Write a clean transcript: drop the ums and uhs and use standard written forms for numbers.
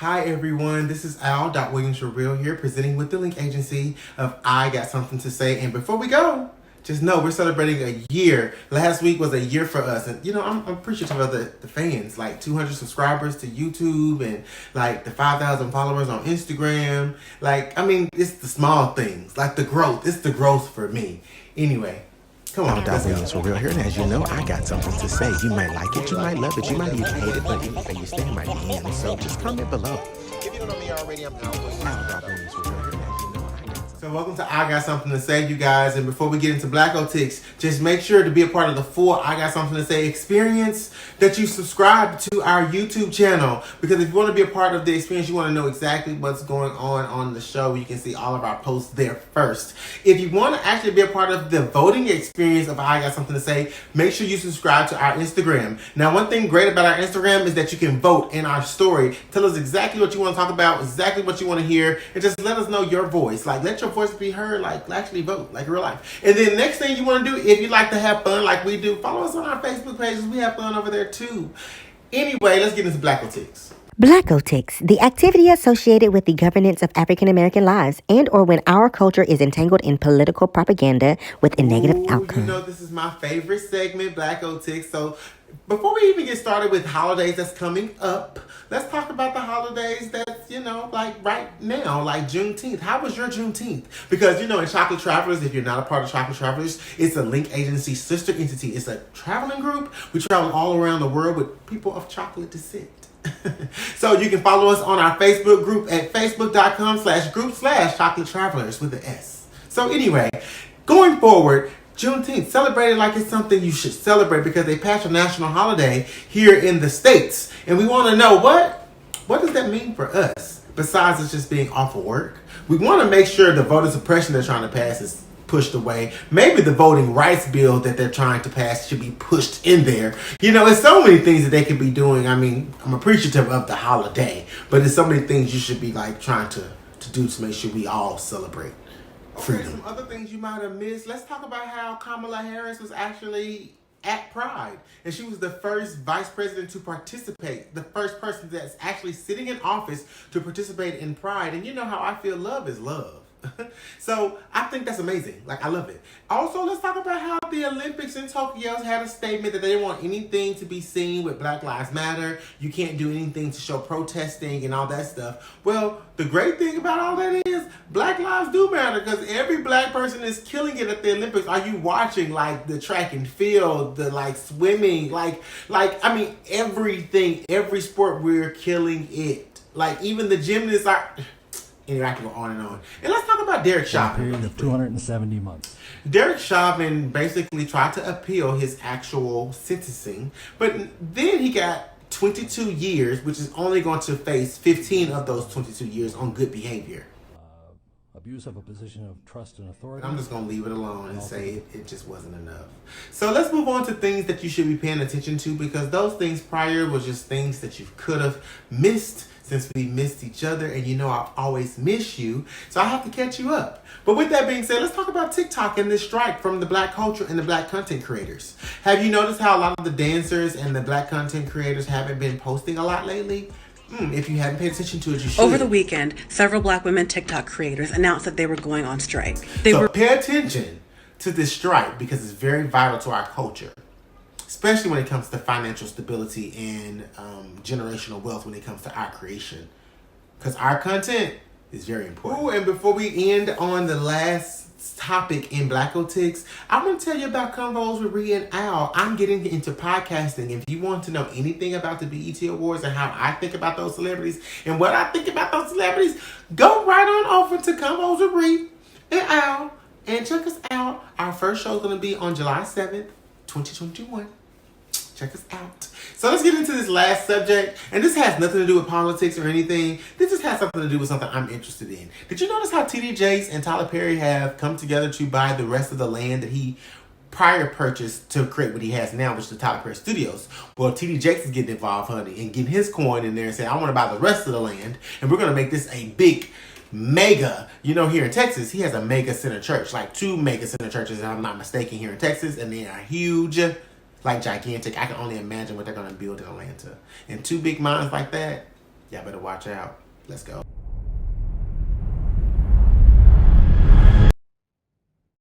Hi everyone, this is Al.Williams for Real here, presenting with the link agency of I Got Something to Say. And before we go, just know we're celebrating a year. Last week was a year for us. And I'm appreciative of the fans, like 200 subscribers to YouTube and like the 5,000 followers on Instagram. It's the small things, like the growth. It's the growth for me. Anyway. Come on, Williams for Real here, and as you know, I got something to say. You might like it, you might love it, you might even hate it, but anything you stand might be in. So just comment below. If you don't know me already, I'm Al Williams for Real here, and as you know, I got something. So welcome to I Got Something to Say, you guys. And before we get into Black Ticks, just make sure to be a part of the full I Got Something to Say experience, that you subscribe to our YouTube channel. Because if you want to be a part of the experience, you want to know exactly what's going on the show. You can see all of our posts there first. If you want to actually be a part of the voting experience of I Got Something to Say, make sure you subscribe to our Instagram. Now, one thing great about our Instagram is that you can vote in our story. Tell us exactly what you want to talk about, exactly what you want to hear, and just let us know your voice. Like, let your voice be heard, like actually vote, like real life. And then next thing you want to do, if you like to have fun like we do, follow us on our Facebook pages. We have fun over there too. Anyway, let's get into Black Ticks. Black Ticks, the activity associated with the governance of African American lives and or when our culture is entangled in political propaganda with a negative outcome. This is my favorite segment, Black Ticks. So before we even get started with holidays that's coming up, let's talk about the holidays that's, like right now, like Juneteenth. How was your Juneteenth? Because, in Chocolate Travelers, if you're not a part of Chocolate Travelers, it's a link agency sister entity. It's a traveling group. We travel all around the world with people of chocolate descent. So you can follow us on our Facebook group at facebook.com/group/chocolate travelers with the S. So anyway, going forward, Juneteenth, celebrated like it's something you should celebrate because they passed a national holiday here in the States. And we want to know what does that mean for us besides us just being off of work? We want to make sure the voter suppression they're trying to pass is pushed away. Maybe the voting rights bill that they're trying to pass should be pushed in there. It's so many things that they could be doing. I mean, I'm appreciative of the holiday, but there's so many things you should be like trying to do to make sure we all celebrate freedom. Okay, some other things you might have missed. Let's talk about how Kamala Harris was actually at Pride. And she was the first vice president to participate, the first person that's actually sitting in office to participate in Pride. And you know how I feel love is love. So I think that's amazing. Like, I love it. Also, let's talk about how the Olympics in Tokyo had a statement that they didn't want anything to be seen with Black Lives Matter. You can't do anything to show protesting and all that stuff. Well, the great thing about all that is Black lives do matter because every Black person is killing it at the Olympics. Are you watching like the track and field, the like swimming, everything, every sport, we're killing it. Like even the gymnasts are. Anyway, I can go on and on. And let's talk about Derek Chauvin. A period of 270 months. Derek Chauvin basically tried to appeal his actual sentencing, but then he got 22 years, which is only going to face 15 of those 22 years on good behavior. Abuse of a position of trust and authority. I'm just going to leave it alone and say it just wasn't enough. So let's move on to things that you should be paying attention to because those things prior was just things that you could have missed since we missed each other, and I've always missed you, so I have to catch you up. But with that being said, let's talk about TikTok and this strike from the Black culture and the Black content creators. Have you noticed how a lot of the dancers and the Black content creators haven't been posting a lot lately? If you haven't paid attention to it, you should. Over the weekend, several Black women TikTok creators announced that they were going on strike. Pay attention to this strike because it's very vital to our culture. Especially when it comes to financial stability and generational wealth when it comes to our creation. Because our content is very important. Ooh, and before we end on the last topic in Black Ticks, I want to tell you about Convos with Rhea and Al. I'm getting into podcasting. If you want to know anything about the BET Awards and how I think about those celebrities and what I think about those celebrities, go right on over to Convos with Rhea and Al and check us out. Our first show is going to be on July 7th, 2021. Check us out. So let's get into this last subject. And this has nothing to do with politics or anything. This just has something to do with something I'm interested in. Did you notice how TD Jakes and Tyler Perry have come together to buy the rest of the land that he prior purchased to create what he has now, which is the Tyler Perry Studios? Well, TD Jakes is getting involved, honey, and getting his coin in there and saying, I want to buy the rest of the land. And we're going to make this a big mega, here in Texas, he has a mega center church, like 2 mega center churches, if I'm not mistaken, here in Texas. And they are huge. Like gigantic. I can only imagine what they're going to build in Atlanta. And 2 big minds like that, Y'all better watch out. Let's go.